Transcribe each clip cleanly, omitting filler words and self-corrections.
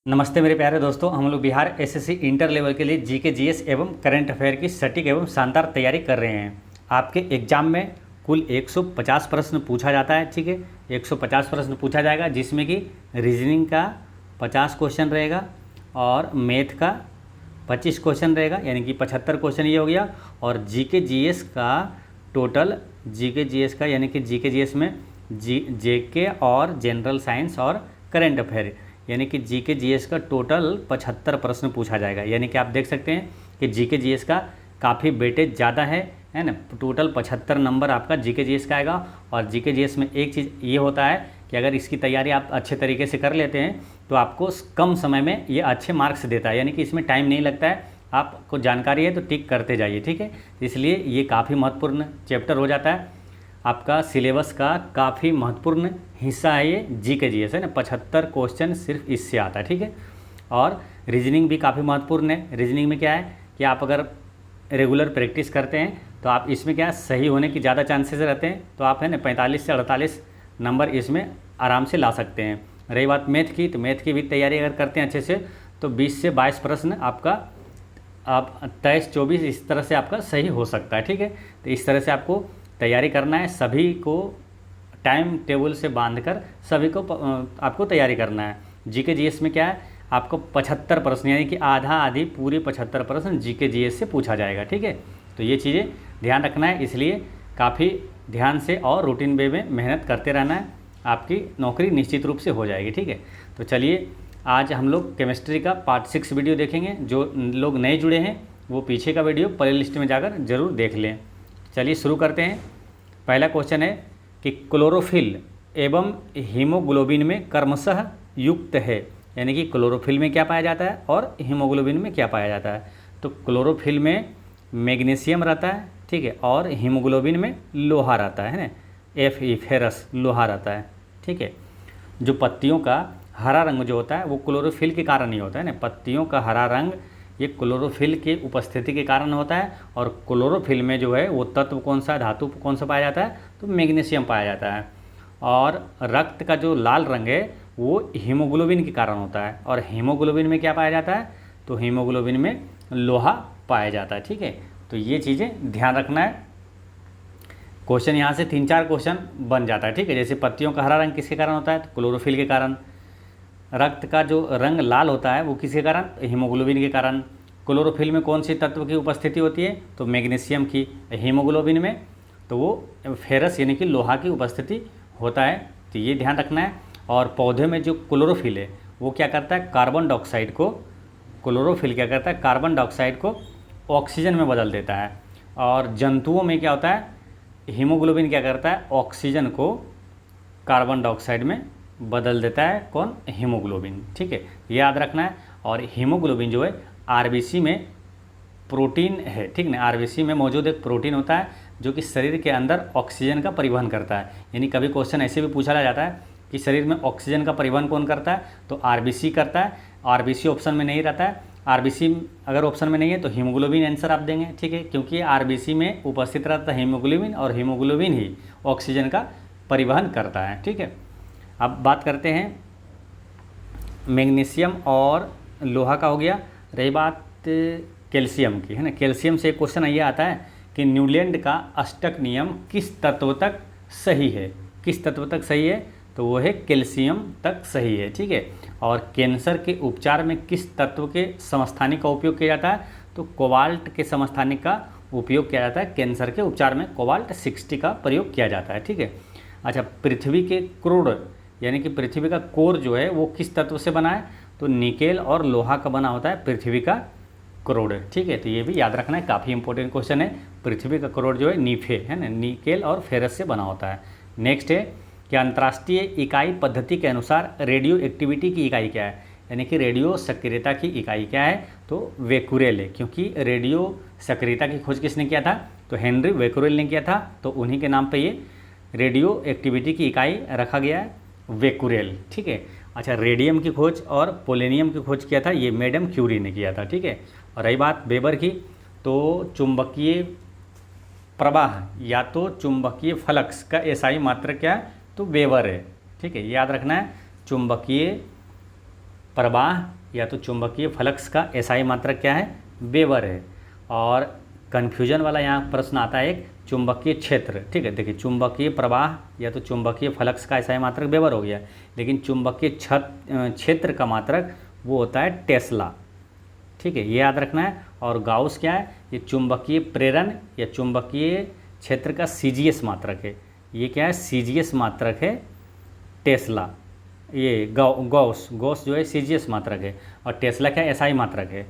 नमस्ते मेरे प्यारे दोस्तों, हम लोग बिहार एसएससी इंटर लेवल के लिए जीके जीएस एवं करंट अफेयर की सटीक एवं शानदार तैयारी कर रहे हैं। आपके एग्जाम में कुल 150 प्रश्न पूछा जाता है। ठीक है, 150 प्रश्न पूछा जाएगा, जिसमें कि रीजनिंग का 50 क्वेश्चन रहेगा और मैथ का 25 क्वेश्चन रहेगा, यानी कि 75 क्वेश्चन ये हो गया। और जीके जीएस का टोटल, जीके जीएस का यानी कि जीके जीएस में जेके और जनरल साइंस और करंट अफेयर, यानी कि जीके जीएस का टोटल 75 प्रश्न पूछा जाएगा। यानी कि आप देख सकते हैं कि जीके जीएस का काफ़ी वेटेज ज़्यादा है ना। टोटल 75 नंबर आपका जीके जीएस का आएगा। और जीके जीएस में एक चीज़ ये होता है कि अगर इसकी तैयारी आप अच्छे तरीके से कर लेते हैं तो आपको कम समय में ये अच्छे मार्क्स देता है, यानी कि इसमें टाइम नहीं लगता है। आपको जानकारी है तो टिक करते जाइए, ठीक है। इसलिए ये काफ़ी महत्वपूर्ण चैप्टर हो जाता है, आपका सिलेबस का काफ़ी महत्वपूर्ण हिस्सा है ये जीके जीएस, है ना। 75 क्वेश्चन सिर्फ इससे आता है, ठीक है। और रीजनिंग भी काफ़ी महत्वपूर्ण है। रीजनिंग में क्या है कि आप अगर रेगुलर प्रैक्टिस करते हैं तो आप इसमें क्या सही होने की ज़्यादा चांसेस रहते हैं, तो आप है ना 45 से 48 नंबर इसमें आराम से ला सकते हैं। रही बात मैथ की, तो मैथ की भी तैयारी अगर करते हैं अच्छे से तो 20 से 22 प्रश्न आपका, आप 23-24 इस तरह से आपका सही हो सकता है, ठीक है। तो इस तरह से आपको तैयारी करना है, सभी को टाइम टेबल से बांधकर सभी को आपको तैयारी करना है। जीके जीएस में क्या है, आपको 75 प्रश्न, यानी कि आधा आधी पूरे 75 प्रश्न जीके जीएस से पूछा जाएगा, ठीक है। तो ये चीज़ें ध्यान रखना है, इसलिए काफ़ी ध्यान से और रूटीन वे में मेहनत करते रहना है, आपकी नौकरी निश्चित रूप से हो जाएगी, ठीक है। तो चलिए आज हम लोग केमिस्ट्री का पार्ट 6 वीडियो देखेंगे। जो लोग नए जुड़े हैं वो पीछे का वीडियो प्ले लिस्ट में जाकर ज़रूर देख लें। चलिए शुरू करते हैं। पहला क्वेश्चन है कि क्लोरोफिल एवं हीमोग्लोबिन में क्रमशः युक्त है, यानी कि क्लोरोफिल में क्या पाया जाता है और हीमोग्लोबिन में क्या पाया जाता है। तो क्लोरोफिल में मैग्नीशियम रहता है, ठीक है, और हीमोग्लोबिन में लोहा रहता है ना, फेरस लोहा रहता है, ठीक है। जो पत्तियों का हरा रंग जो होता है वो क्लोरोफिल के कारण ही होता है ना। पत्तियों का हरा रंग ये क्लोरोफिल के उपस्थिति के कारण होता है। और क्लोरोफिल में जो है वो तत्व कौन सा, धातु कौन सा पाया जाता है, तो मैग्नीशियम पाया जाता है। और रक्त का जो लाल रंग है वो हीमोग्लोबिन के कारण होता है। और हीमोग्लोबिन में क्या पाया जाता है, तो हीमोग्लोबिन में लोहा पाया जाता है, ठीक है। तो ये चीज़ें ध्यान रखना है। क्वेश्चन यहाँ से 3-4 क्वेश्चन बन जाता है, ठीक है। जैसे पत्तियों का हरा रंग किसके कारण होता है, तो क्लोरोफिल के कारण। रक्त का जो रंग लाल होता है वो किसके कारण, हीमोग्लोबिन के कारण। क्लोरोफिल में कौन सी तत्व की उपस्थिति होती है, तो मैग्नीशियम की। हीमोग्लोबिन में तो वो फेरस यानी कि लोहा की उपस्थिति होता है, तो ये ध्यान रखना है। और पौधे में जो क्लोरोफिल है वो क्या करता है, कार्बन डाइऑक्साइड को, क्लोरोफिल क्या करता है, कार्बन डाइऑक्साइड को ऑक्सीजन में बदल देता है। और जंतुओं में क्या होता है, हीमोग्लोबिन क्या करता है, ऑक्सीजन को कार्बन डाइऑक्साइड में बदल देता है, कौन, हीमोग्लोबिन, ठीक है, ये याद रखना है। और हीमोग्लोबिन जो है आरबीसी में प्रोटीन है, ठीक ना। आरबीसी में मौजूद एक प्रोटीन होता है जो कि शरीर के अंदर ऑक्सीजन का परिवहन करता है। यानी कभी क्वेश्चन ऐसे भी पूछा जाता है कि शरीर में ऑक्सीजन का परिवहन कौन करता है, तो आरबीसी करता है। आरबीसी ऑप्शन में नहीं रहता है, आरबीसी अगर ऑप्शन में नहीं है तो हीमोग्लोबिन आंसर आप देंगे, ठीक है, क्योंकि आरबीसी में उपस्थित रहता है हीमोग्लोबिन और हीमोग्लोबिन ही ऑक्सीजन का परिवहन करता है, ठीक है। अब बात करते हैं मैग्नीशियम और लोहा का हो गया। रही बात कैल्शियम की, है ना। कैल्शियम से एक क्वेश्चन ये आता है कि न्यूलैंड का अष्टक नियम किस तत्व तक सही है, किस तत्व तक सही है, तो वो है कैल्शियम तक सही है, ठीक है। और कैंसर के उपचार में किस तत्व के समस्थानिक का उपयोग किया जाता है, तो कोबाल्ट के समस्थानिक का उपयोग किया जाता है। कैंसर के उपचार में कोबाल्ट 60 का प्रयोग किया जाता है, ठीक है। अच्छा, पृथ्वी के क्रोड यानी कि पृथ्वी का कोर जो है वो किस तत्व से बना है, तो निकेल और लोहा का बना होता है पृथ्वी का क्रोड, ठीक है। तो ये भी याद रखना है, काफ़ी इंपॉर्टेंट क्वेश्चन है। पृथ्वी का क्रोड जो है नीफे, है ना, निकेल और फेरस से बना होता है। नेक्स्ट है कि अंतर्राष्ट्रीय इकाई पद्धति के अनुसार रेडियो एक्टिविटी की इकाई क्या है, यानी कि रेडियो सक्रियता की इकाई क्या है, तो वेकुरेल है। क्योंकि रेडियो सक्रियता की खोज किसने किया था, तो हेनरी वेकुरेल ने किया था, तो उन्हीं के नाम पर ये रेडियो एक्टिविटी की इकाई रखा गया है, वेकुरेल, ठीक है। अच्छा, रेडियम की खोज और पोलेनियम की खोज किया था, ये मैडम क्यूरी ने किया था, ठीक है। और रही बात वेबर की, तो चुंबकीय प्रवाह या तो चुंबकीय फ्लक्स का एसआई मात्रक क्या है, तो वेबर है, ठीक है, याद रखना है। चुंबकीय प्रवाह या तो चुंबकीय फ्लक्स का एसआई मात्रक क्या है, वेबर है। और कन्फ्यूजन वाला यहाँ प्रश्न आता है एक चुंबकीय क्षेत्र, ठीक है। देखिए चुंबकीय प्रवाह या तो चुंबकीय फ्लक्स का एसआई मात्रक वेबर हो गया, लेकिन चुंबकीय क्षेत्र का मात्रक वो होता है टेस्ला, ठीक है, ये याद रखना है। और गाउस क्या है, ये चुंबकीय प्रेरण या चुंबकीय क्षेत्र का सीजीएस मात्रक है। ये क्या है, सीजीएस मात्रक है टेस्ला। ये गॉस जो है सीजीएस मात्रक है, और टेस्ला क्या एसआई मात्रक है।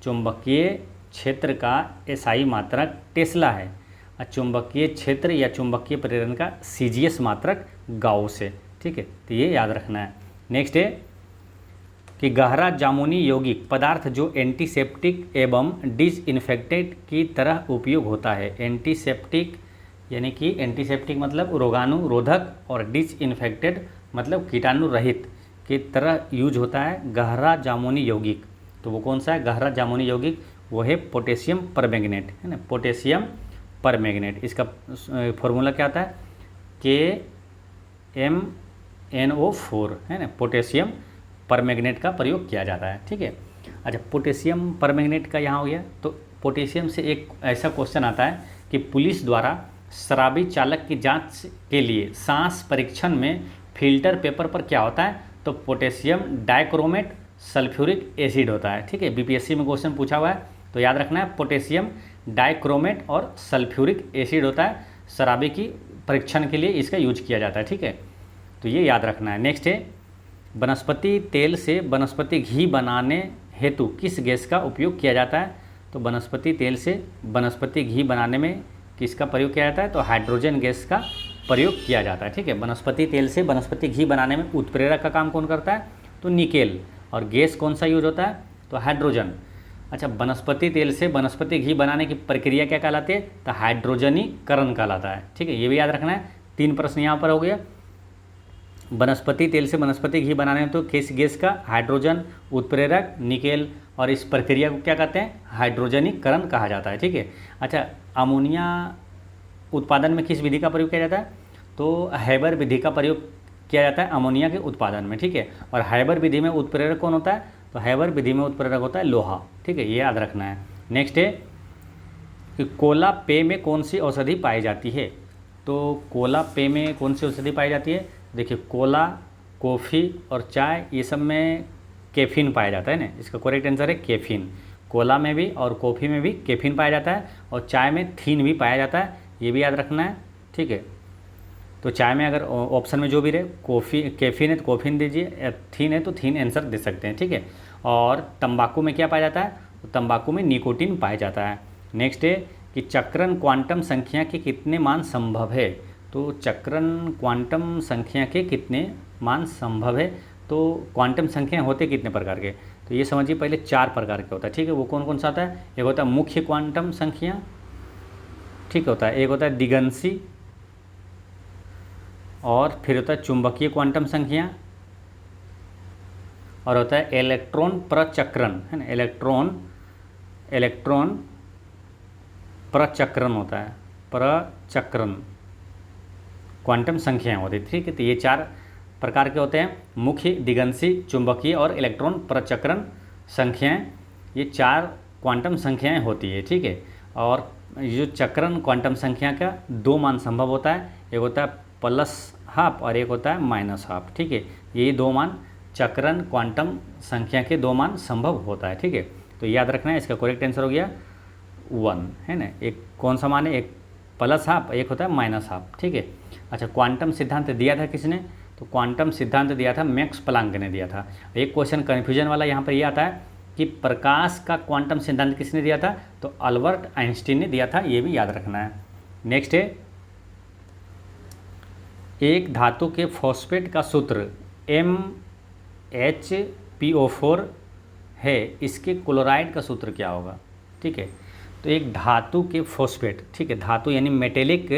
चुंबकीय क्षेत्र का एसआई मात्रक टेस्ला है, और चुंबकीय क्षेत्र या चुंबकीय प्रेरण का सीजीएस मात्रक गाउस है, ठीक है। तो ये याद रखना है। नेक्स्ट है कि गहरा जामुनी यौगिक पदार्थ जो एंटीसेप्टिक एवं डिसइंफेक्टेंट की तरह उपयोग होता है। एंटीसेप्टिक यानी कि एंटीसेप्टिक मतलब रोगाणुरोधक, और डिसइंफेक्टेड मतलब कीटाणु रहित की तरह यूज होता है गहरा जामुनी यौगिक। तो वो कौन सा है गहरा जामुनी यौगिक, वो है पोटेशियम परमैंगनेट, है ना, पोटेशियम परमैंगनेट। इसका फॉर्मूला क्या आता है, KMnO4, है ना, पोटेशियम परमैंगनेट का प्रयोग किया जाता है, ठीक है। अच्छा, पोटेशियम परमैंगनेट का यहाँ हो गया। तो पोटेशियम से एक ऐसा क्वेश्चन आता है कि पुलिस द्वारा शराबी चालक की जांच के लिए सांस परीक्षण में फिल्टर पेपर पर क्या होता है, तो पोटेशियम डाइक्रोमेट सल्फ्यूरिक एसिड होता है, ठीक है। बीपीएससी में क्वेश्चन पूछा हुआ है, तो याद रखना है पोटेशियम डाइक्रोमेट और सल्फ्यूरिक एसिड होता है, शराबी की परीक्षण के लिए इसका यूज किया जाता है, ठीक है। तो ये याद रखना है। नेक्स्ट है वनस्पति तेल से वनस्पति घी बनाने हेतु किस गैस का उपयोग किया जाता है, तो वनस्पति तेल से वनस्पति घी बनाने में किसका प्रयोग किया जाता है, तो हाइड्रोजन गैस का प्रयोग किया जाता है, ठीक है। वनस्पति तेल से वनस्पति घी बनाने में उत्प्रेरक का काम कौन करता है, तो निकेल, और गैस कौन सा यूज होता है, तो हाइड्रोजन। अच्छा, वनस्पति तेल से वनस्पति घी बनाने की प्रक्रिया क्या कहलाती है, तो हाइड्रोजनीकरण कहलाता है, ठीक है। ये भी याद रखना है। 3 प्रश्न यहाँ पर हो गया। वनस्पति तेल से वनस्पति घी बनाने में तो किस गैस का, हाइड्रोजन, उत्प्रेरक, निकेल, और इस प्रक्रिया को क्या कहते हैं, हाइड्रोजनीकरण कहा जाता है, ठीक है। अच्छा, अमोनिया उत्पादन में किस विधि का प्रयोग किया जाता है, तो हैबर विधि का प्रयोग किया जाता है अमोनिया के उत्पादन में, ठीक है। और हैबर विधि में उत्प्रेरक कौन होता है, तो हैबर विधि में उत्प्रेरक होता है लोहा, ठीक है, ये याद रखना है। नेक्स्ट है कि कोला पेय में कौन सी औषधि पाई जाती है, तो कोला पेय में कौन सी औषधि पाई जाती है, देखिए कोला, कॉफ़ी और चाय, ये सब में कैफीन पाया जाता है ना, इसका करेक्ट आंसर है कैफीन। कोला में भी और कॉफ़ी में भी कैफीन पाया जाता है, और चाय में थीन भी पाया जाता है, ये भी याद रखना है, ठीक है। तो चाय में अगर ऑप्शन में जो भी रहे, कॉफ़ी कैफीन है तो कॉफीन दीजिए, थीन है तो थीन आंसर दे सकते हैं, ठीक है। और तंबाकू में क्या पाया जाता है, तो तंबाकू में निकोटीन पाया जाता है। नेक्स्ट है कि चक्रण क्वांटम संख्या के कितने मान संभव है, तो चक्रण क्वांटम संख्या के कितने मान संभव है, तो क्वांटम संख्या होते कितने प्रकार के, तो ये समझिए पहले 4 प्रकार के होता है, ठीक है। वो कौन कौन सा आता है, एक होता है मुख्य क्वांटम संख्या, ठीक होता है, एक होता है दिगंशी, और फिर होता है चुंबकीय क्वांटम संख्या, और होता है इलेक्ट्रॉन प्रचक्रण, है ना, इलेक्ट्रॉन प्रचक्रण होता है, प्रचक्रण क्वांटम संख्याएं होती है, ठीक है। तो ये 4 प्रकार के होते हैं, मुख्य, दिगंशी, चुंबकीय और इलेक्ट्रॉन प्रचक्रण संख्याएं, ये 4 क्वांटम संख्याएं होती है, ठीक है। और ये जो चक्रण क्वांटम संख्या का 2 मान संभव होता है, एक होता है +½ और एक होता है -½ ठीक है। ये 2 मान चक्रण क्वांटम संख्या के 2 मान संभव होता है, ठीक है। तो याद रखना है, इसका करेक्ट आंसर हो गया 1, है ना। एक कौन सा मान है, एक +½ एक होता है -½ ठीक है। अच्छा, क्वांटम सिद्धांत दिया था किसने, तो क्वांटम सिद्धांत दिया था मैक्स प्लांक ने दिया था। एक क्वेश्चन कन्फ्यूजन वाला यहाँ पर ये आता है कि प्रकाश का क्वांटम सिद्धांत किसने दिया था, तो अल्बर्ट आइंस्टीन ने दिया था, ये भी याद रखना है। नेक्स्ट है, एक धातु के फॉस्फेट का सूत्र MHPO4 है, इसके क्लोराइड का सूत्र क्या होगा, ठीक है। तो एक धातु के फॉस्फेट, ठीक है, धातु यानी मेटेलिक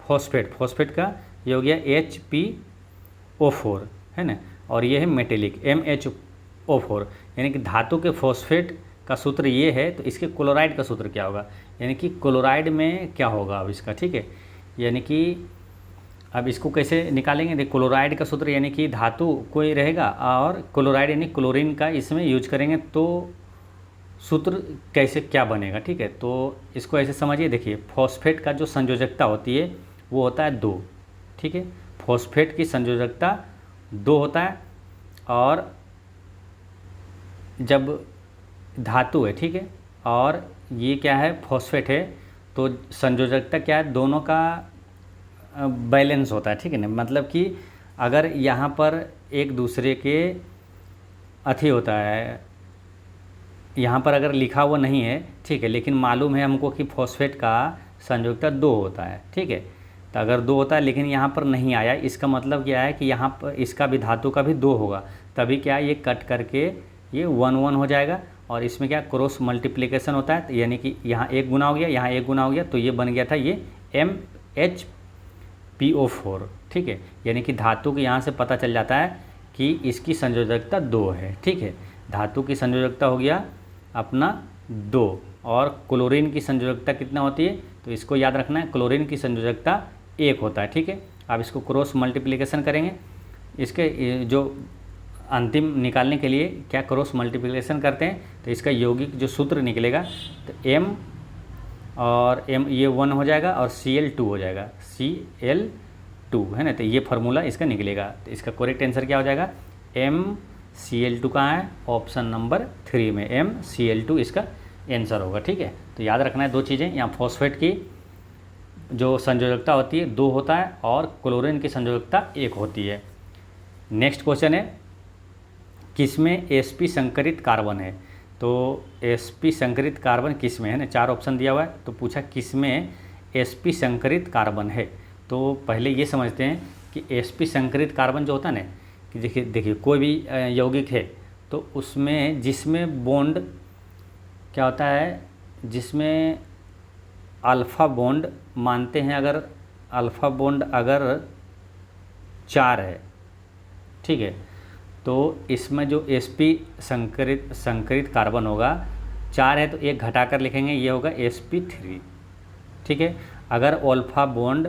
फॉस्फेट, फॉस्फेट का ये हो गया HPO4, है ना, और ये है मेटेलिक MHO4, यानी कि धातु के फॉस्फेट का सूत्र ये है, तो इसके क्लोराइड का सूत्र क्या होगा, यानी कि क्लोराइड में क्या होगा अब इसका, ठीक है। यानी कि अब इसको कैसे निकालेंगे, देखिए क्लोराइड का सूत्र यानी कि धातु कोई रहेगा और क्लोराइड यानी क्लोरीन का इसमें यूज करेंगे तो सूत्र कैसे क्या बनेगा। ठीक है, तो इसको ऐसे समझिए, देखिए फॉस्फेट का जो संयोजकता होती है वो होता है 2। ठीक है, फॉस्फेट की संयोजकता 2 होता है और जब धातु है, ठीक है, और ये क्या है फॉस्फेट है, तो संयोजकता क्या है, दोनों का बैलेंस होता है। ठीक है ना, मतलब कि अगर यहाँ पर एक दूसरे के अथी होता है, यहाँ पर अगर लिखा हुआ नहीं है, ठीक है, लेकिन मालूम है हमको कि फॉस्फेट का संयोजकता 2 होता है। ठीक है, तो अगर 2 होता है लेकिन यहाँ पर नहीं आया, इसका मतलब क्या है कि यहाँ पर इसका भी धातु का भी 2 होगा, तभी क्या ये कट करके ये 1 हो जाएगा और इसमें क्या क्रॉस मल्टीप्लिकेशन होता है, यानी कि यहाँ 1 गुना हो गया, यहाँ 1 गुना हो गया, तो ये बन गया था ये MHPO4। ठीक है, यानी कि धातु के यहाँ से पता चल जाता है कि इसकी संयोजकता 2 है। ठीक है, धातु की संयोजकता हो गया अपना 2 और क्लोरीन की संयोजकता कितना होती है, तो इसको याद रखना है, क्लोरीन की संयोजकता 1 होता है। ठीक है, अब इसको क्रॉस मल्टीप्लिकेशन करेंगे, इसके जो अंतिम निकालने के लिए क्या क्रॉस मल्टीप्लिकेशन करते हैं, तो इसका यौगिक जो सूत्र निकलेगा तो M और M ये 1 हो जाएगा और Cl2 हो जाएगा, Cl2 है ना, तो ये फार्मूला इसका निकलेगा। तो इसका करेक्ट आंसर क्या हो जाएगा, MCl2 कहाँ है, ऑप्शन नंबर 3 में MCl2 इसका आंसर होगा। ठीक है, तो याद रखना है 2 चीज़ें, यहाँ फॉस्फेट की जो संयोजकता होती है 2 होता है और क्लोरीन की संयोजकता 1 होती है। नेक्स्ट क्वेश्चन है, किसमें sp संकरित कार्बन है, तो sp संकरित कार्बन किसमें है ना, 4 ऑप्शन दिया हुआ है, तो पूछा किसमें sp संकरित कार्बन है। तो पहले ये समझते हैं कि sp संकरित कार्बन जो होता है ना, कि देखिए कोई भी यौगिक है तो उसमें जिसमें बॉन्ड क्या होता है, जिसमें अल्फ़ा बॉन्ड मानते हैं, अगर अल्फ़ा बॉन्ड अगर 4 है, ठीक है, तो इसमें जो sp संकरित कार्बन होगा 4 है तो एक घटाकर लिखेंगे, ये होगा sp3। ठीक है, अगर अल्फ़ा बॉन्ड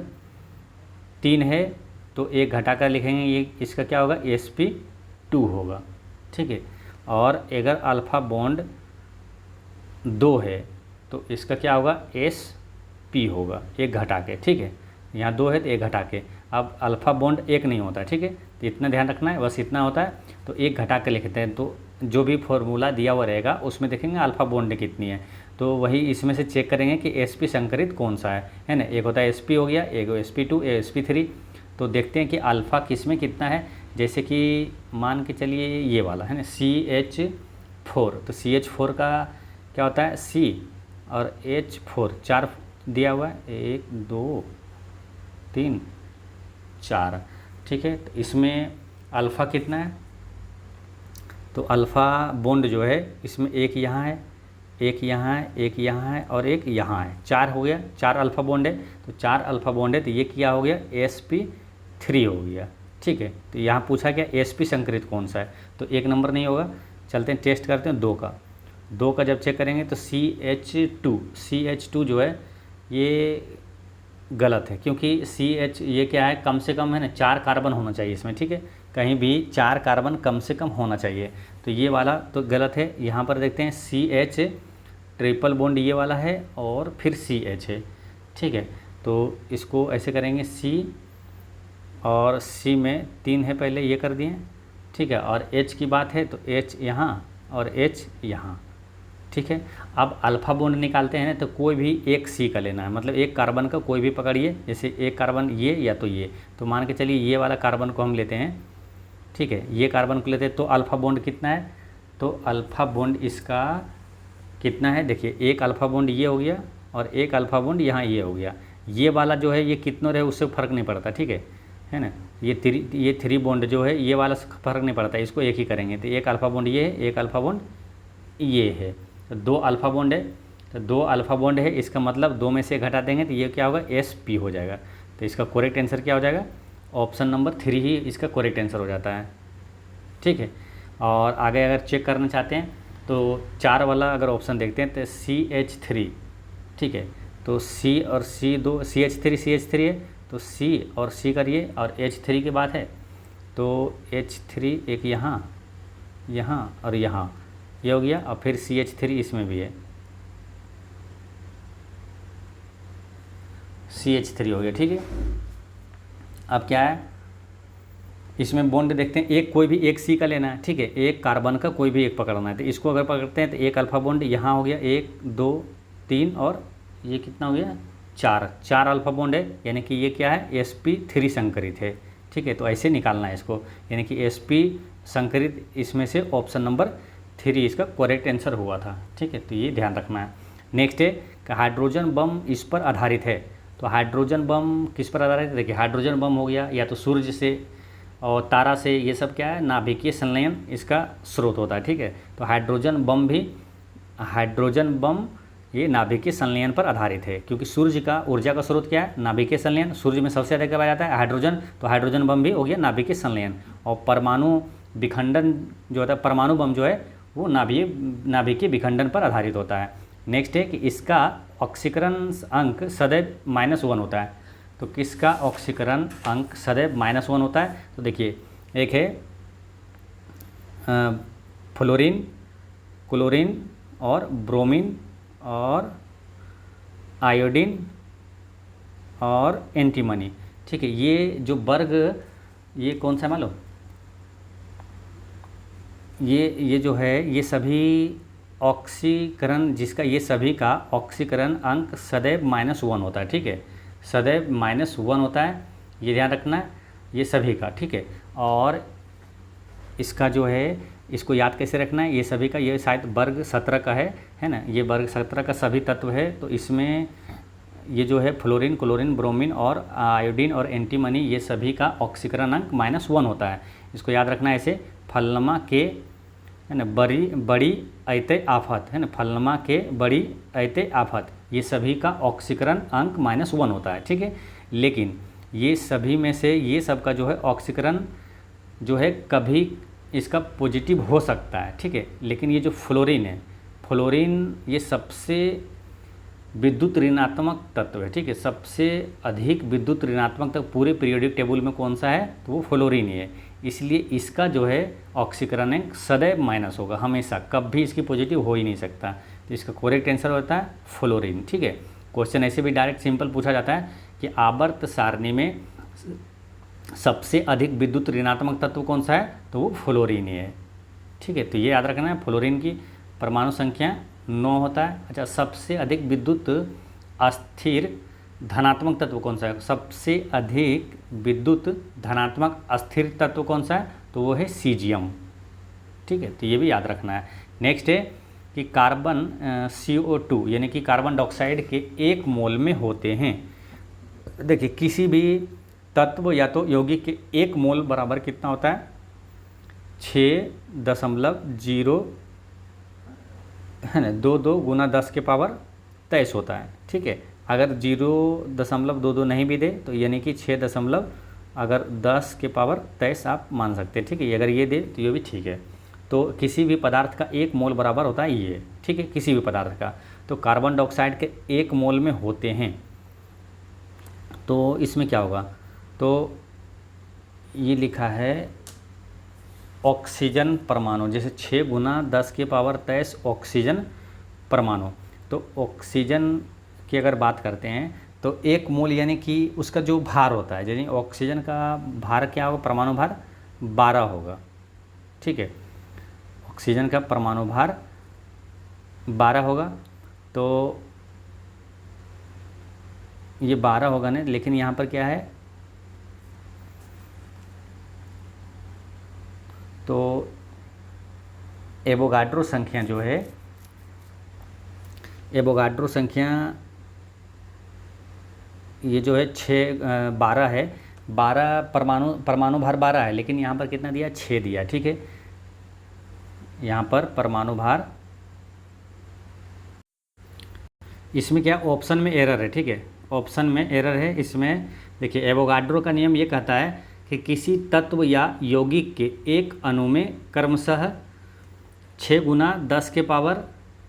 3 है तो एक घटाकर लिखेंगे, ये इसका क्या होगा sp2 होगा। ठीक है, और अगर अल्फ़ा बॉन्ड 2 है तो इसका क्या होगा sp होगा, एक घटा के। ठीक है, यहाँ 2 है तो एक घटा के, अब अल्फ़ा बॉन्ड 1 नहीं होता है। ठीक है, तो इतना ध्यान रखना है, बस इतना होता है, तो एक घटा के लिखते हैं, तो जो भी फॉर्मूला दिया हुआ रहेगा उसमें देखेंगे अल्फ़ा बॉन्ड कितनी है, तो वही इसमें से चेक करेंगे कि sp संकरित कौन सा है ना, एक होता है sp हो गया, एक sp2, एक sp3। तो देखते हैं कि अल्फ़ा किस में कितना है, जैसे कि मान के चलिए ये वाला है ना CH4, तो CH4 का क्या होता है C और H4, 4 दिया हुआ है, 1 2 3 4। ठीक है, तो इसमें अल्फ़ा कितना है, तो अल्फ़ा बॉन्ड जो है इसमें एक यहाँ है, एक यहाँ है, एक यहाँ है और एक यहाँ है, 4 हो गया, 4 अल्फ़ा बॉन्ड है, तो 4 अल्फ़ा बॉन्ड है, तो ये क्या हो गया sp3 हो गया। ठीक है, तो यहाँ पूछा क्या sp संकरित कौन सा है, तो 1 नंबर नहीं होगा, चलते हैं टेस्ट करते हैं 2 का जब चेक करेंगे तो CH2 जो है ये गलत है, क्योंकि CH ये क्या है कम से कम है ना 4 कार्बन होना चाहिए इसमें। ठीक है, कहीं भी 4 कार्बन कम से कम होना चाहिए, तो ये वाला तो गलत है। यहाँ पर देखते हैं CH ट्रिपल बॉन्ड ये वाला है और फिर CH है। ठीक है, तो इसको ऐसे करेंगे C और C में 3 है, पहले ये कर दिए। ठीक है, और H की बात है तो H यहाँ और H यहाँ। ठीक है, अब अल्फ़ा बॉन्ड निकालते हैं तो कोई भी एक C का लेना है, मतलब एक कार्बन का कोई भी पकड़िए, जैसे एक कार्बन ये या तो ये, तो मान के चलिए ये वाला कार्बन को हम लेते हैं। ठीक है, ये कार्बन को लेते हैं, तो अल्फ़ा बॉन्ड कितना है, तो अल्फ़ा बॉन्ड इसका कितना है, देखिए एक अल्फ़ा बॉन्ड ये हो गया और एक अल्फ़ा बॉन्ड यहाँ ये हो गया, ये वाला जो है ये कितनों रहे उससे फ़र्क नहीं पड़ता। ठीक है ना, ये 3 बॉन्ड जो है ये वाला फ़र्क नहीं पड़ता, इसको एक ही करेंगे, तो एक अल्फ़ा बॉन्ड ये है, एक अल्फ़ा बॉन्ड ये है, तो 2 अल्फ़ा बॉन्ड है, तो 2 अल्फ़ा बॉन्ड है, इसका मतलब 2 में से घटा देंगे तो ये क्या होगा sp हो जाएगा। तो इसका करेक्ट आंसर क्या हो जाएगा, ऑप्शन नंबर 3 ही इसका करेक्ट आंसर हो जाता है। ठीक है, और आगे अगर चेक करना चाहते हैं तो 4 वाला अगर ऑप्शन देखते हैं तो CH3। ठीक है, तो C और C2 CH3 है, तो C और C करिए और H3 की बात है तो H3 एक यहाँ, यहाँ और यहाँ, ये हो गया, और फिर CH3 इसमें भी है, CH3 हो गया, ठीक है। अब क्या है, इसमें बॉन्ड देखते हैं, एक कोई भी एक C का लेना है, ठीक है, एक कार्बन का कोई भी एक पकड़ना है, तो इसको अगर पकड़ते हैं तो एक अल्फ़ा बॉन्ड यहाँ हो गया, 1 2 3 और ये कितना हो गया, 4 अल्फ़ा बॉन्ड है, यानी कि ये क्या है, sp3 संकरित है, ठीक है। तो ऐसे निकालना है इसको, यानी कि sp संकरित, इसमें से ऑप्शन नंबर 3 इसका करेक्ट आंसर हुआ था, ठीक है। तो ये ध्यान रखना है। नेक्स्ट है कि हाइड्रोजन बम इस पर आधारित है। तो हाइड्रोजन बम किस पर आधारित है, देखिए हाइड्रोजन बम हो गया या तो सूर्य से और तारा से, ये सब क्या है, नाभिकीय संलयन इसका स्रोत होता है, ठीक है। तो हाइड्रोजन बम ये नाभिकीय संलयन पर आधारित है, क्योंकि सूर्य का ऊर्जा का स्रोत क्या है, नाभिकीय संलयन, सूर्य में सबसे ज़्यादा क्या पाया जाता है, हाइड्रोजन, तो हाइड्रोजन बम भी हो गया नाभिकीय संलयन। और परमाणु विखंडन जो होता है, परमाणु बम जो है वो नाभिकीय विखंडन पर आधारित होता है। नेक्स्ट है कि इसका ऑक्सीकरण अंक सदैव -1 होता है। तो किसका ऑक्सीकरण अंक सदैव -1 होता है, तो देखिए एक है फ्लोरीन, क्लोरीन और ब्रोमीन और आयोडीन और एंटीमनी, ठीक है। ये जो वर्ग, ये कौन सा मालूम, ये जो है, ये सभी ऑक्सीकरण, जिसका ये सभी का ऑक्सीकरण अंक सदैव -1 होता है, ठीक है, सदैव -1 होता है, ये ध्यान रखना है, ये सभी का, ठीक है। और इसका जो है, इसको याद कैसे रखना है, ये सभी का, ये शायद वर्ग 17 का है ना, ये वर्ग 17 का सभी तत्व है। तो इसमें ये जो है फ्लोरीन, क्लोरीन, ब्रोमीन और आयोडीन और एंटीमनी, ये सभी का ऑक्सीकरण अंक -1 होता है। इसको याद रखना है ऐसे, फलनमा के, है ना, बड़ी ऐते आफत, है ना, फलनमा के बड़ी ऐते आफत, ये सभी का ऑक्सीकरण अंक -1 होता है, ठीक है। लेकिन ये सभी में से ये सब का जो है ऑक्सीकरण जो है कभी इसका पॉजिटिव हो सकता है, ठीक है। लेकिन ये जो फ्लोरीन है, फ्लोरीन ये सबसे विद्युत ऋणात्मक तत्व है, ठीक है, सबसे अधिक विद्युत ऋणात्मक तक पूरे पीरियोडिक टेबल में कौन सा है, तो वो फ्लोरीन ही है। इसलिए इसका जो है ऑक्सीकरण अंक सदैव माइनस होगा, हमेशा, कभी इसकी पॉजिटिव हो ही नहीं सकता। तो इसका करेक्ट आंसर होता है फ्लोरीन, ठीक है। क्वेश्चन ऐसे भी डायरेक्ट सिंपल पूछा जाता है कि आवर्त सारणी में सबसे अधिक विद्युत ऋणात्मक तत्व कौन सा है, तो वो फ्लोरीन ही है, ठीक है। तो ये याद रखना है, फ्लोरीन की परमाणु संख्या 9 होता है। अच्छा, सबसे अधिक विद्युत अस्थिर धनात्मक तत्व कौन सा है, सबसे अधिक विद्युत धनात्मक अस्थिर तत्व कौन सा है, तो वो है सीजियम, ठीक है। तो ये भी याद रखना है। नेक्स्ट है कि कार्बन CO2 यानी कि कार्बन डाइऑक्साइड के 1 मोल में होते हैं। देखिए किसी भी तत्व या तो यौगिक के 1 मोल बराबर कितना होता है, 6.0 है ना, 22 गुना 10 के पावर 23 होता है, ठीक है। अगर 0.22 नहीं भी दे तो यानी कि 6 अगर 10 के पावर 23 आप मान सकते हैं, ठीक है। अगर ये दे तो ये भी ठीक है। तो किसी भी पदार्थ का 1 मोल बराबर होता है ये, ठीक है, किसी भी पदार्थ का। तो कार्बन डाइऑक्साइड के 1 मोल में होते हैं, तो इसमें क्या होगा, तो ये लिखा है ऑक्सीजन परमाणु, जैसे 6 गुना 10 के पावर 23 ऑक्सीजन परमाणु। तो ऑक्सीजन की अगर बात करते हैं तो 1 मोल यानी कि उसका जो भार होता है, यानी ऑक्सीजन का भार क्या होगा, परमाणु भार 12 होगा, ठीक है। ऑक्सीजन का परमाणु भार 12 होगा, तो ये 12 होगा ना, लेकिन यहाँ पर क्या है, तो एवोगाड्रो संख्या जो है, एवोगाड्रो संख्या ये जो है 12 है, 12 परमाणु भार 12 है, लेकिन यहाँ पर कितना दिया, 6 दिया, ठीक है। यहाँ पर परमाणु भार, इसमें क्या ऑप्शन में एरर है, ठीक है, ऑप्शन में एरर है इसमें। देखिए एवोगाड्रो का नियम ये कहता है कि किसी तत्व या यौगिक के एक अणु में क्रमशः 6 गुना 10 के पावर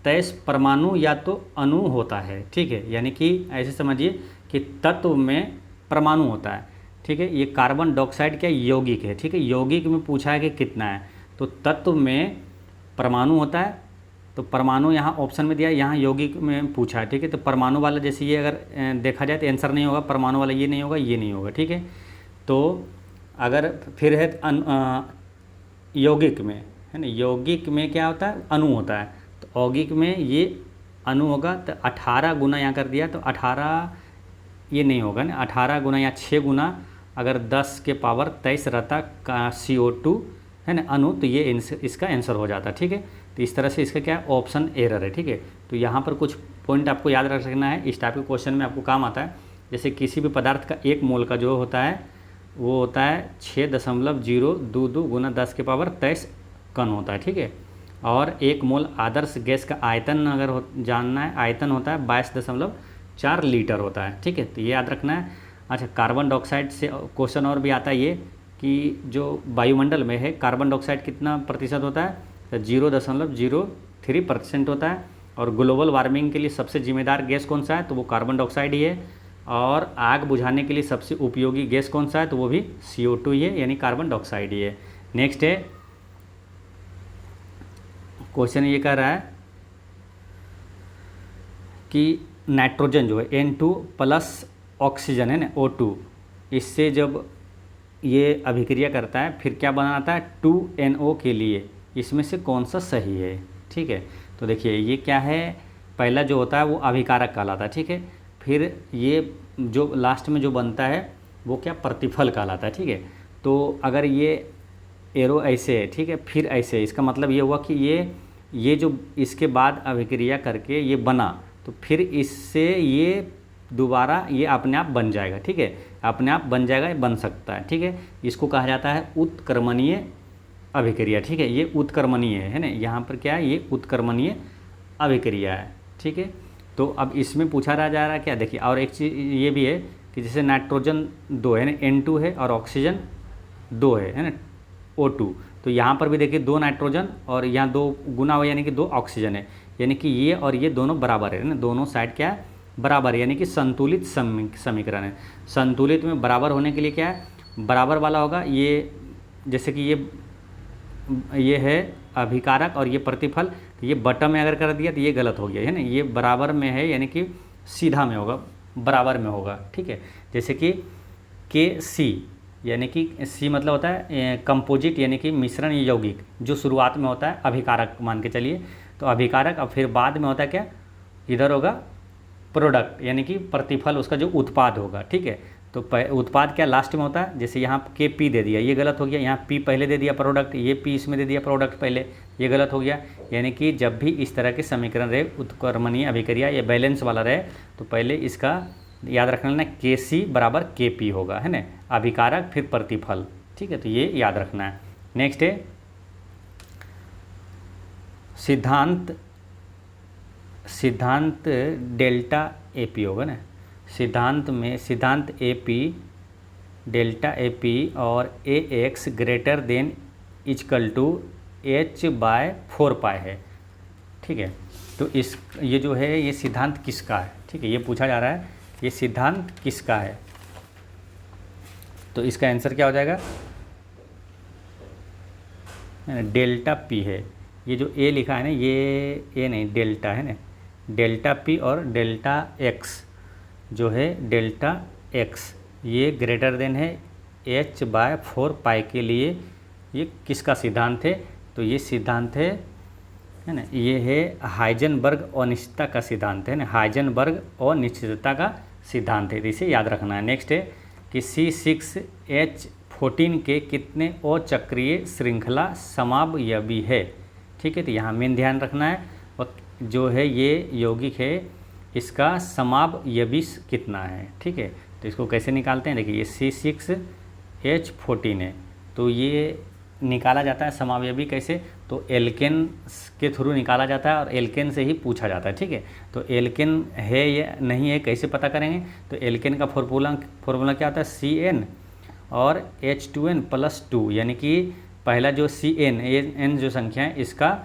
23 परमाणु या तो अणु होता है, ठीक है। यानी कि ऐसे समझिए कि तत्व में परमाणु होता है, ठीक है। ये कार्बन डाइऑक्साइड क्या यौगिक है, ठीक है। यौगिक में पूछा है कि कितना है, तो तत्व में परमाणु होता है, तो परमाणु यहाँ ऑप्शन में दिया है, यहाँ यौगिक में पूछा है, ठीक है। तो परमाणु वाला जैसे ये अगर देखा जाए तो आंसर नहीं होगा, परमाणु वाला ये नहीं होगा, ये नहीं होगा, ठीक है। तो अगर फिर है यौगिक में, है ना, यौगिक में क्या होता है, अणु होता है, तो यौगिक में ये अणु होगा, तो 18 गुना यहाँ कर दिया, तो 18 ये नहीं होगा ना, 18 गुना या 6 गुना अगर 10 के पावर 23 रहता का CO2, है ना, अणु, तो ये इसका आंसर हो जाता, ठीक है। तो इस तरह से इसका क्या है, ऑप्शन एरर है, ठीक है। तो यहाँ पर कुछ पॉइंट आपको याद रखना है, इस टाइप के क्वेश्चन में आपको काम आता है। जैसे किसी भी पदार्थ का 1 मोल का जो होता है वो होता है 6.022 गुना 10 के पावर 23 कण होता है, ठीक है। और 1 मोल आदर्श गैस का आयतन अगर जानना है, आयतन होता है 22.4 लीटर होता है, ठीक है। तो ये याद रखना है। अच्छा, कार्बन डाइऑक्साइड से क्वेश्चन और भी आता है ये कि जो वायुमंडल में है कार्बन डाइऑक्साइड कितना प्रतिशत होता है, तो 0.03% होता है। और ग्लोबल वार्मिंग के लिए सबसे जिम्मेदार गैस कौन सा है, तो वो कार्बन डाइऑक्साइड ही है। और आग बुझाने के लिए सबसे उपयोगी गैस कौन सा है, तो वो भी CO2 ही है, यानी कार्बन डाइऑक्साइड ही है। नेक्स्ट है क्वेश्चन ये कह रहा है कि नाइट्रोजन जो है N2 प्लस ऑक्सीजन है ना O2, इससे जब ये अभिक्रिया करता है फिर क्या बनाता है 2NO के लिए, इसमें से कौन सा सही है, ठीक है। तो देखिए ये क्या है, पहला जो होता है वो अभिकारक कहलाता है, ठीक है। फिर ये जो लास्ट में जो बनता है वो क्या प्रतिफल कहलाता है, ठीक है। तो अगर ये एरो ऐसे है, ठीक है, फिर ऐसे है, इसका मतलब ये हुआ कि ये जो इसके बाद अभिक्रिया करके ये बना, तो फिर इससे ये दोबारा ये अपने आप बन जाएगा, ठीक है, अपने आप बन जाएगा, बन सकता है, ठीक है। इसको कहा जाता है उत्क्रमणीय अभिक्रिया, ठीक है। ये उत्क्रमणीय है ना, यहाँ पर क्या है, ये उत्क्रमणीय अभिक्रिया है, ठीक है। तो अब इसमें पूछा जा रहा है क्या, देखिए और एक चीज़ ये भी है कि जैसे नाइट्रोजन 2 है ना, N2 है, और ऑक्सीजन 2 है ना, O2। तो यहाँ पर भी देखिए 2 नाइट्रोजन और यहाँ 2 गुना हो, यानी कि 2 ऑक्सीजन है, यानी कि ये और ये दोनों बराबर है ना, दोनों साइड क्या है, बराबर है, यानी कि संतुलित समीकरण है। संतुलित में बराबर होने के लिए क्या है, बराबर वाला होगा, ये जैसे कि ये है अभिकारक और ये प्रतिफल, तो ये बटम में अगर कर दिया तो ये गलत हो गया, है ना। ये बराबर में है, यानी कि सीधा में होगा, बराबर में होगा, ठीक है। जैसे कि KC, यानी कि C मतलब होता है कंपोजिट, यानी कि मिश्रण यौगिक, जो शुरुआत में होता है अभिकारक मान के चलिए, तो अभिकारक, और फिर बाद में होता है क्या, इधर होगा प्रोडक्ट, यानी कि प्रतिफल, उसका जो उत्पाद होगा, ठीक है। तो उत्पाद क्या लास्ट में होता है, जैसे यहाँ KP दे दिया, ये गलत हो गया, यहाँ P पहले दे दिया प्रोडक्ट, ये P इसमें दे दिया प्रोडक्ट पहले, ये गलत हो गया। यानी कि जब भी इस तरह के समीकरण रहे, उत्क्रमणीय अभिक्रिया या बैलेंस वाला रहे, तो पहले इसका याद रखना ना, KC बराबर KP होगा, है ना, अभिकारक फिर प्रतिफल, ठीक है। तो ये याद रखना है। नेक्स्ट है सिद्धांत डेल्टा AP होगा ना, सिद्धांत AP डेल्टा AP और AX greater than equal to H/4 pi है, ठीक है। तो ये जो है ये सिद्धांत किसका है, ठीक है, ये पूछा जा रहा है, ये सिद्धांत किसका है। तो इसका आंसर क्या हो जाएगा, डेल्टा P है। ये जो A लिखा है ना, ये A नहीं, डेल्टा है ना, डेल्टा P और डेल्टा X जो है, डेल्टा X ये ग्रेटर देन है H/4 पाई के लिए, ये किसका सिद्धांत है, तो ये सिद्धांत है ना, ये है हाइजेनबर्ग अनिश्चितता का सिद्धांत है ना, हाइजेनबर्ग अनिश्चितता का सिद्धांत है, तो इसे याद रखना है। नेक्स्ट है कि C6H14 के कितने अचक्रीय श्रृंखला समावयवी है, ठीक है। तो यहाँ मेन ध्यान रखना है, और जो है ये यौगिक है, इसका समावयवी कितना है, ठीक है। तो इसको कैसे निकालते हैं, देखिए ये C6H14 है, तो ये निकाला जाता है समावयवी कैसे, तो एल्केन के थ्रू निकाला जाता है, और एल्केन से ही पूछा जाता है, ठीक है। तो एल्केन है या नहीं है कैसे पता करेंगे, तो एल्केन का फॉर्मूला क्या होता है, CN और H2N+2, यानी कि पहला जो CN जो संख्या है, इसका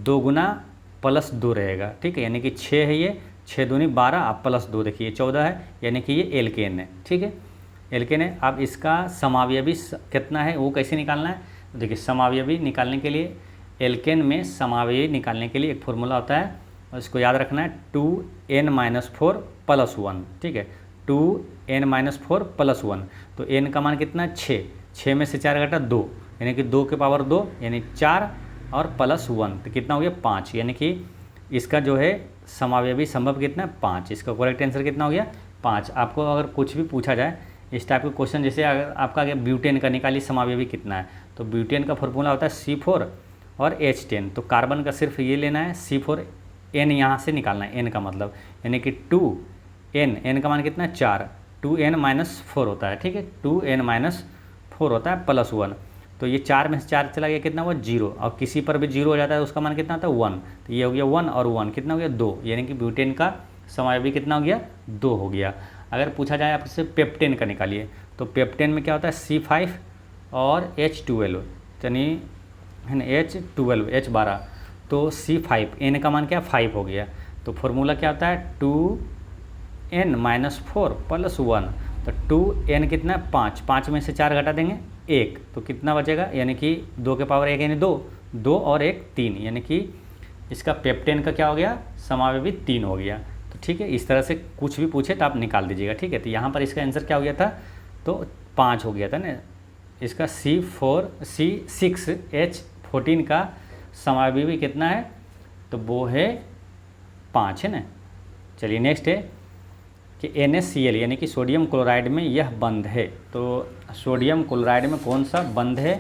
2 गुना +2 रहेगा, ठीक है, यानी कि 6 है, ये 6 दूनी 12 आप +2 देखिए 14 है, यानी कि ये एल्केन है, ठीक है। एल्केन है। अब इसका समावयवी कितना है वो कैसे निकालना है, तो देखिए समावयवी निकालने के लिए, एल्केन में समावयवी निकालने के लिए एक फॉर्मूला होता है और इसको याद रखना है 2n-4 + 1, ठीक है, 2n-4 + 1। तो n का मान कितना है 6, 6 में से 4 घटा 2, यानी कि 2 के पावर 2 यानी 4 और +1 तो कितना हो गया 5, यानी कि इसका जो है समावयवी संभव कितना है 5। इसका करेक्ट आंसर कितना हो गया 5। आपको अगर कुछ भी पूछा जाए इस टाइप के क्वेश्चन, जैसे अगर आपका आगे ब्यूटेन का निकालिए समावयवी कितना है, तो ब्यूटेन का फॉर्मूला होता है C4 और H10। तो कार्बन का सिर्फ ये लेना है C4N, यहाँ से निकालना है n का मतलब, यानी कि 2n, n का मान कितना है 4, 2n-4 होता है, ठीक है, 2n-4 होता है +1। तो ये 4 में से 4 चला गया कितना हुआ 0, और किसी पर भी 0 हो जाता है उसका मान कितना होता है 1। तो ये हो गया 1 और 1 कितना हो गया 2, यानी कि ब्यूटेन का समावयवी कितना हो गया 2 हो गया। अगर पूछा जाए आपसे पेप्टेन का निकालिए, तो पेप्टेन में क्या होता है C5 और H12, यानी है ना H12 H12, तो C5, n का मान क्या 5 हो गया। तो फॉर्मूला क्या होता है 2n-4 + 1, तो 2n कितना है 5, 5 में से 4 घटा देंगे 1, तो कितना बचेगा, यानी कि 2 के पावर 1 यानी 2, 2 और 1 3, यानी कि इसका पेप्टेन का क्या हो गया समावयवी 3 हो गया। तो ठीक है, इस तरह से कुछ भी पूछे तो आप निकाल दीजिएगा, ठीक है। तो यहाँ पर इसका आंसर क्या हो गया था, तो 5 हो गया था ना। इसका C6H14 का समावयवी कितना है, तो वो है 5 है ना। चलिए नेक्स्ट है कि NaCl यानी कि सोडियम क्लोराइड में यह बंध है। तो सोडियम क्लोराइड में कौन सा बंध है,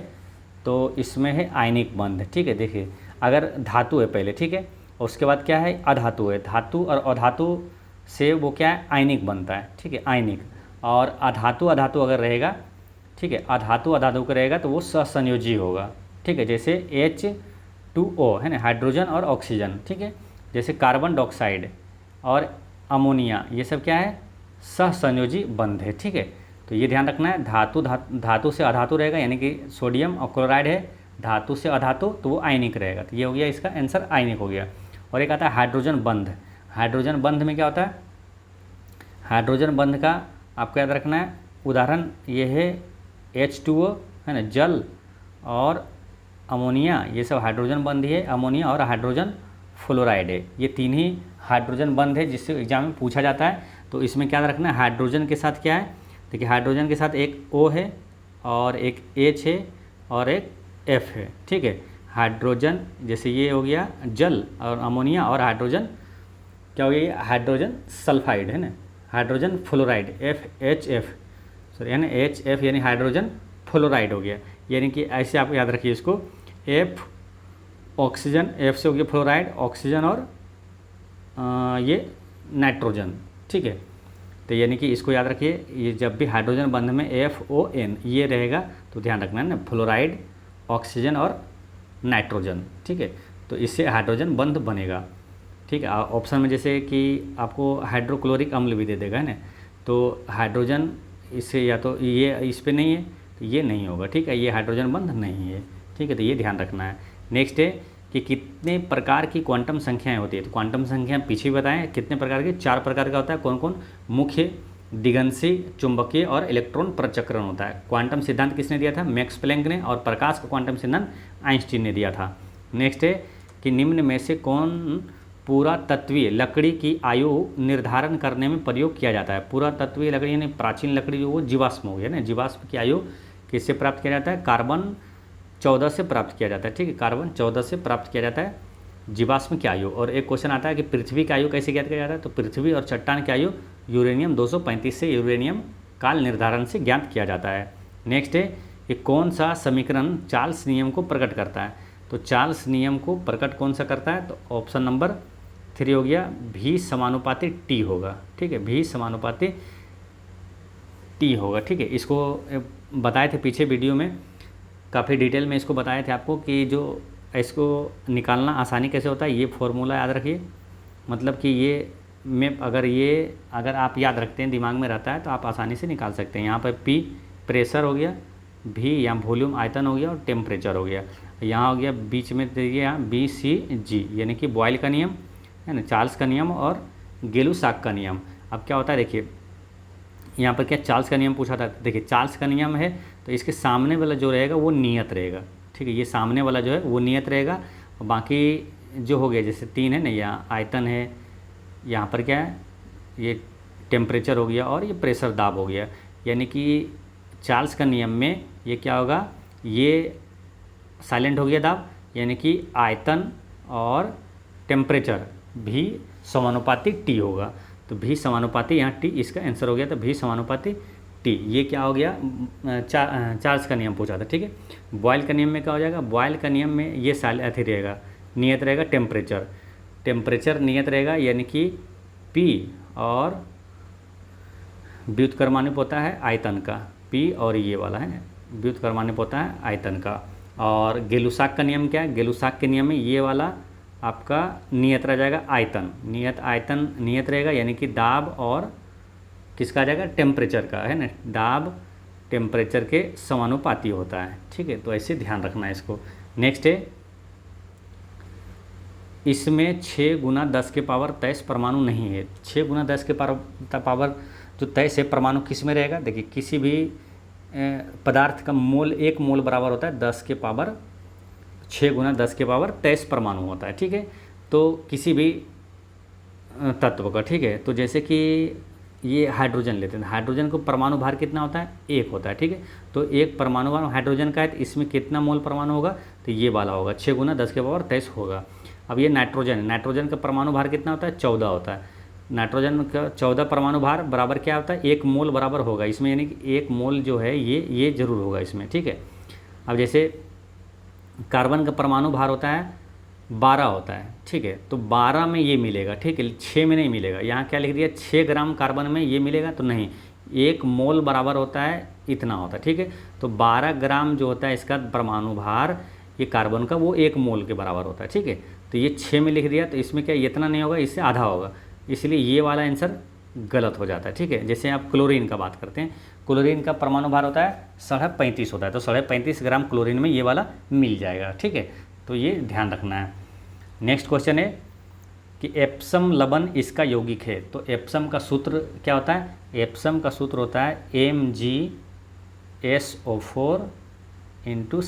तो इसमें है आयनिक बंध, ठीक है। देखिए अगर धातु है पहले, ठीक है, और उसके बाद क्या है अधातु है, धातु और अधातु से वो क्या है आयनिक बनता है, ठीक है, आयनिक। और अधातु अधातु अगर रहेगा, ठीक है, अधातु अधातु का रहेगा तो वो सहसंयोजी होगा, ठीक है, जैसे H2O है ना, हाइड्रोजन और ऑक्सीजन, ठीक है, जैसे कार्बन डाइऑक्साइड और अमोनिया, ये सब क्या है सहसंयोजी बंध है, ठीक है। तो ये ध्यान रखना है, धातु से अधातु रहेगा, यानी कि सोडियम और क्लोराइड है, धातु से अधातु तो वो आयनिक रहेगा। तो ये हो गया इसका आंसर आयनिक हो गया। और एक आता है हाइड्रोजन बंध। हाइड्रोजन बंध में क्या होता है, हाइड्रोजन बंध का आपको याद रखना है उदाहरण ये है H2O है ना, जल और अमोनिया, ये सब हाइड्रोजन बंध ही है, अमोनिया और हाइड्रोजन फ्लोराइड है, ये तीन ही हाइड्रोजन बंध है जिससे एग्जाम में पूछा जाता है। तो इसमें क्या रखना है, हाइड्रोजन के साथ क्या है, देखिए हाइड्रोजन के साथ एक O है और एक H है और एक F है, ठीक है। हाइड्रोजन जैसे ये हो गया जल और अमोनिया, और हाइड्रोजन क्या हो गया हाइड्रोजन सल्फाइड है ना, हाइड्रोजन फ्लोराइड FHF, सॉरी यानी HF यानी हाइड्रोजन फ्लोराइड हो गया। यानी कि ऐसे आप याद रखिए इसको, F ऑक्सीजन, F से हो गया फ्लोराइड, ऑक्सीजन और ये नाइट्रोजन, ठीक है। तो यानी कि इसको याद रखिए, ये जब भी हाइड्रोजन बंध में FON ये रहेगा तो ध्यान रखना है ना, फ्लोराइड, ऑक्सीजन और नाइट्रोजन, ठीक है। तो इससे हाइड्रोजन बंध बनेगा, ठीक है। ऑप्शन में जैसे कि आपको हाइड्रोक्लोरिक अम्ल भी दे देगा है ना, तो हाइड्रोजन इससे या तो ये इस पे नहीं है तो ये नहीं होगा, ठीक है, ये हाइड्रोजन बंध नहीं है, ठीक है। तो ये ध्यान रखना है। नेक्स्ट है कि कितने प्रकार की क्वांटम संख्याएं होती है। तो क्वांटम संख्या पीछे बताएं कितने प्रकार के, 4 प्रकार का होता है। कौन कौन, मुख्य, दिगंशी, चुंबकीय और इलेक्ट्रॉन प्रचक्रण होता है। क्वांटम सिद्धांत किसने दिया था, मैक्स प्लैंक ने, और प्रकाश का क्वांटम सिद्धांत आइंस्टीन ने दिया था। नेक्स्ट है कि निम्न में से कौन पुरातत्वीय लकड़ी की आयु निर्धारण करने में प्रयोग किया जाता है। पुरातत्वीय लकड़ी यानी प्राचीन लकड़ी जो वो जीवाश्म हो गया ना, जीवाश्म की आयु किससे प्राप्त किया जाता है, कार्बन 14 से प्राप्त किया जाता है, ठीक है, कार्बन 14 से प्राप्त किया जाता है जीवाश्म की आयु। और एक क्वेश्चन आता है कि पृथ्वी की आयु कैसे ज्ञात किया जाता है, तो पृथ्वी और चट्टान की आयु यूरेनियम 235 से यूरेनियम काल निर्धारण से ज्ञात किया जाता है। नेक्स्ट है कि कौन सा समीकरण चार्ल्स नियम को प्रकट करता है। तो चार्ल्स नियम को प्रकट कौन सा करता है, तो ऑप्शन नंबर 3 हो गया, V समानुपाती T होगा, ठीक है, V समानुपाती T होगा, ठीक है। इसको बताए थे पीछे वीडियो में, काफ़ी डिटेल में इसको बताए थे आपको कि जो इसको निकालना आसानी कैसे होता है। ये फॉर्मूला याद रखिए, मतलब कि ये में अगर आप याद रखते हैं, दिमाग में रहता है तो आप आसानी से निकाल सकते हैं। यहाँ पर P प्रेशर हो गया, V यहाँ वॉल्यूम आयतन हो गया, और टेम्परेचर हो गया। यहाँ हो गया बीच में देखिए यहाँ BCG यानी कि बॉयल का नियम है ना, चार्ल्स का नियम और गेलू-साक का नियम। अब क्या होता है देखिए, यहाँ पर क्या चार्ल्स का नियम पूछा था। देखिए चार्ल्स का नियम है तो इसके सामने वाला जो रहेगा वो नियत रहेगा, ठीक है। ये सामने वाला जो है वो नियत रहेगा और बाकी जो हो गया जैसे 3 है ना, यहाँ आयतन है, यहाँ पर क्या है ये टेम्परेचर हो गया और ये प्रेशर दाब हो गया। यानी कि चार्ल्स का नियम में ये क्या होगा, ये साइलेंट हो गया दाब, यानी कि आयतन और टेम्परेचर भी समानुपाती टी होगा। तो भी समानुपाती यहाँ टी इसका आंसर हो गया। तो भी समानुपाती टी ये क्या हो गया, चार्ल्स का नियम पूछा था, ठीक है। बॉयल का नियम में क्या हो जाएगा, बॉयल का नियम में ये अथी रहेगा, नियत रहेगा टेम्परेचर, टेम्परेचर नियत रहेगा यानी कि पी और व्युत्क्रमानुपात होता है आयतन का, पी और ये वाला है व्युत्क्रमानुपात होता है आयतन का। और गेलुसाक का नियम क्या है, गेलुसाक के नियम में ये वाला आपका नियत रह जाएगा आयतन, नियत आयतन नियत रहेगा यानी कि दाब और किसका आ जाएगा, टेम्परेचर का, है ना। दाब टेम्परेचर के समानुपाती होता है, ठीक है। तो ऐसे ध्यान रखना है इसको। नेक्स्ट है, इसमें 6 × 10⁻23 परमाणु नहीं है। 6 × 10⁻, जो 23 है परमाणु किस में रहेगा। देखिए किसी भी पदार्थ का मोल, 1 मोल बराबर होता है 6 × 10⁻23 परमाणु होता है, ठीक है। तो किसी भी तत्व का, ठीक है। तो जैसे कि ये हाइड्रोजन लेते हैं, हाइड्रोजन को परमाणु भार कितना होता है, 1 होता है, ठीक है। तो एक परमाणु भार हाइड्रोजन का है तो इसमें कितना मोल परमाणु होगा, तो ये वाला होगा 6 × 10⁻23 होगा। अब ये नाइट्रोजन, नाइट्रोजन का परमाणु भार कितना होता है, 14 होता है। नाइट्रोजन का 14 परमाणु भार बराबर क्या होता है, 1 मोल बराबर होगा इसमें, यानी कि 1 मोल जो है ये जरूर होगा इसमें, ठीक है। अब जैसे कार्बन का परमाणु भार होता है 12 होता है, ठीक है। तो 12 में ये मिलेगा, ठीक है, 6 में नहीं मिलेगा। यहाँ क्या लिख दिया, 6 ग्राम कार्बन में ये मिलेगा, तो नहीं, 1 मोल बराबर होता है इतना होता है, ठीक है। तो 12 ग्राम जो होता है इसका परमाणु भार ये कार्बन का, वो 1 मोल के बराबर होता है, ठीक है। तो ये 6 में लिख दिया, तो इसमें क्या इतना नहीं होगा, इससे आधा होगा, इसलिए ये वाला आंसर गलत हो जाता है, ठीक है। जैसे आप क्लोरीन का बात करते हैं, क्लोरीन का परमाणु भार होता है 35.5 होता है, तो 35.5 ग्राम क्लोरीन में ये वाला मिल जाएगा, ठीक है। तो ये ध्यान रखना है। नेक्स्ट क्वेश्चन है कि एप्सम लवण इसका यौगिक है। तो एप्सम का सूत्र क्या होता है, एप्सम का सूत्र होता है MgSO4 ×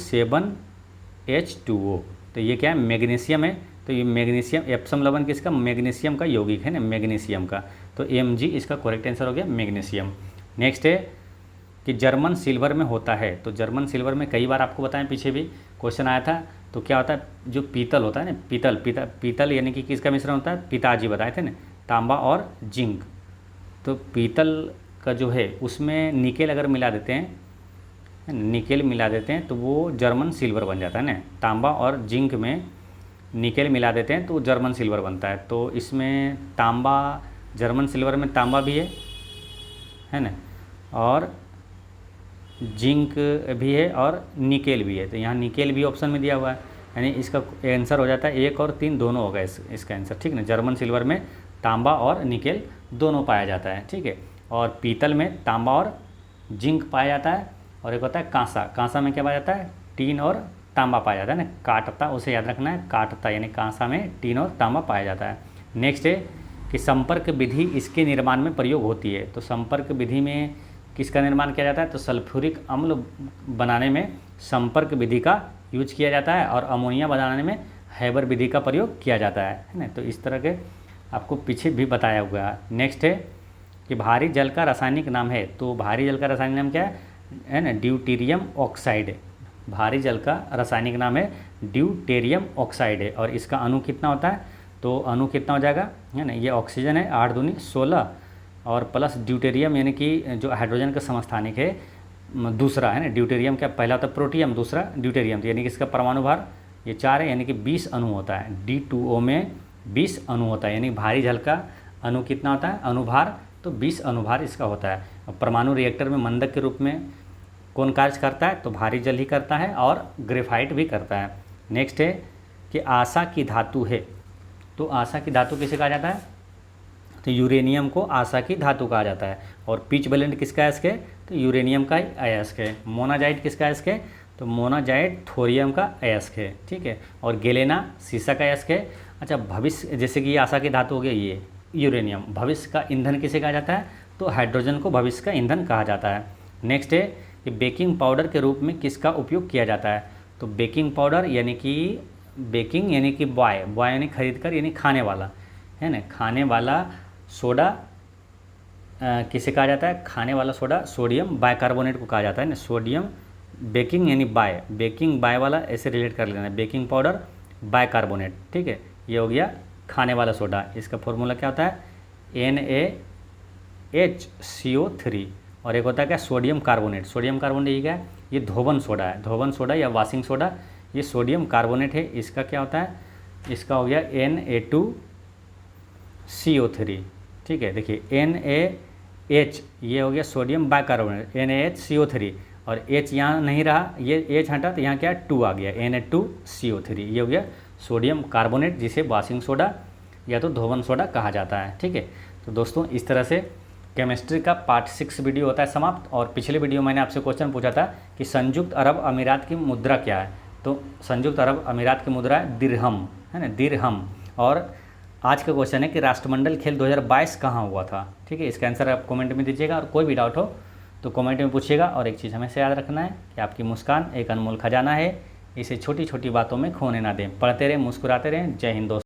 7H2O। तो ये क्या है, मैग्नीशियम है। तो ये मैग्नीशियम, एप्सम लवण किसका, मैग्नीशियम का यौगिक है ना, मैग्नीशियम का। तो Mg इसका करेक्ट आंसर हो गया मैग्नीशियम। नेक्स्ट है कि जर्मन सिल्वर में होता है। तो जर्मन सिल्वर में कई बार आपको बताएं, पीछे भी क्वेश्चन आया था। तो क्या होता है, जो पीतल होता है ना, पीतल यानी कि किसका मिश्रण होता है, पिताजी बताए थे ना, तांबा और जिंक। तो पीतल का जो है उसमें निकेल अगर मिला देते हैं, निकेल मिला देते हैं तो वो जर्मन सिल्वर बन जाता है ना। तांबा और जिंक में निकेल मिला देते हैं तो जर्मन सिल्वर बनता है। तो इसमें तांबा, जर्मन सिल्वर में तांबा भी है ना, और जिंक भी है और निकेल भी है। तो यहाँ निकेल भी ऑप्शन में दिया हुआ है, यानी इसका आंसर हो जाता है 1 और 3 दोनों होगा इसका आंसर, ठीक है ना। जर्मन सिल्वर में तांबा और निकेल दोनों पाया जाता है, ठीक है। और पीतल में तांबा और जिंक पाया जाता है। और एक होता है कांसा, कांसा में क्या पाया जाता है, टीन और तांबा पाया जाता है ना, काटता, उसे याद रखना है, काटता, यानी कांसा में टीन और तांबा पाया जाता है। नेक्स्ट है कि संपर्क विधि इसके निर्माण में प्रयोग होती है। तो संपर्क विधि में किसका निर्माण किया जाता है, तो सल्फ्यूरिक अम्ल बनाने में संपर्क विधि का यूज किया जाता है, और अमोनिया बनाने में हैबर विधि का प्रयोग किया जाता है ना। तो इस तरह के आपको पीछे भी बताया हुआ है। नेक्स्ट है कि भारी जल का रासायनिक नाम है। तो भारी जल का रासायनिक नाम क्या है ना, ड्यूटेरियम ऑक्साइड। भारी जल का रासायनिक नाम है ड्यूटेरियम ऑक्साइड है। और इसका अणु कितना होता है, तो अणु कितना हो जाएगा, है ना, ये ऑक्सीजन है 8 दूनी 16 और प्लस ड्यूटेरियम यानी कि जो हाइड्रोजन का समस्थानिक है दूसरा, है ना। ड्यूटेरियम क्या, पहला होता है प्रोटियम, दूसरा ड्यूटेरियम, तो यानी कि इसका परमाणु भार ये 4 है, यानी कि 20 अणु होता है। D2O में 20 अणु होता है, यानी भारी जल का अणु कितना होता है, अणुभार, तो 20 अणुभार इसका होता है। परमाणु रिएक्टर में मंदक के रूप में कौन कार्य करता है, तो भारी जल ही करता है, और ग्रेफाइट भी करता है। नेक्स्ट है कि आशा की धातु है। तो आशा की धातु किसे कहा जाता है, तो यूरेनियम को आशा की धातु कहा जाता है। और पिच ब्लेंड किसका अयस्क है, तो यूरेनियम का अयस्क है। मोनाजाइट किसका अयस्क है, तो मोनाजाइट थोरियम का अयस्क है, ठीक है। और गेलेना सीसा का अयस्क है। अच्छा, भविष्य, जैसे कि ये आशा की धातु हो गया, ये यूरेनियम, भविष्य का ईंधन किसे कहा जाता है, तो हाइड्रोजन को भविष्य का ईंधन कहा जाता है। नेक्स्ट है कि बेकिंग पाउडर के रूप में किसका उपयोग किया जाता है। तो बेकिंग पाउडर यानी कि बॉय यानी खरीद कर, यानी खाने वाला, है ना, खाने वाला सोडा किसे कहा जाता है, खाने वाला सोडा सोडियम बाइकार्बोनेट को कहा जाता है ना। सोडियम बेकिंग यानी बेकिंग बाय वाला ऐसे रिलेट कर लेना है, बेकिंग पाउडर बाइकार्बोनेट, ठीक है। ये हो गया खाने वाला सोडा। इसका फॉर्मूला क्या होता है, NaHCO3। और एक होता है क्या, सोडियम कार्बोनेट। सोडियम कार्बोनेट ये क्या है, ये धोवन सोडा है, धोवन सोडा या वॉशिंग सोडा, ये सोडियम कार्बोनेट है। इसका क्या होता है, इसका हो गया Na2CO3, ठीक है। देखिए NaH ये हो गया सोडियम बाइकार्बोनेट, NaHCO3, और H यहाँ नहीं रहा, ये H हटा तो यहाँ क्या 2 आ गया, Na2CO3। ये हो गया सोडियम कार्बोनेट, जिसे वॉशिंग सोडा या तो धोवन सोडा कहा जाता है, ठीक है। तो दोस्तों इस तरह से केमिस्ट्री का पार्ट 6 वीडियो होता है समाप्त। और पिछले वीडियो मैंने आपसे क्वेश्चन पूछा था कि संयुक्त अरब अमीरात की मुद्रा क्या है। तो संयुक्त अरब अमीरात की मुद्रा है दिरहम, है ना, दिरहम। और आज का क्वेश्चन है कि राष्ट्रमंडल खेल 2022 कहाँ हुआ था, ठीक है। इसका आंसर आप कमेंट में दीजिएगा, और कोई भी डाउट हो तो कमेंट में पूछिएगा। और एक चीज़ हमेशा याद रखना है कि आपकी मुस्कान एक अनमोल खजाना है, इसे छोटी छोटी बातों में खोने ना दें। पढ़ते रहें, मुस्कुराते रहें। जय हिंद दोस्तों।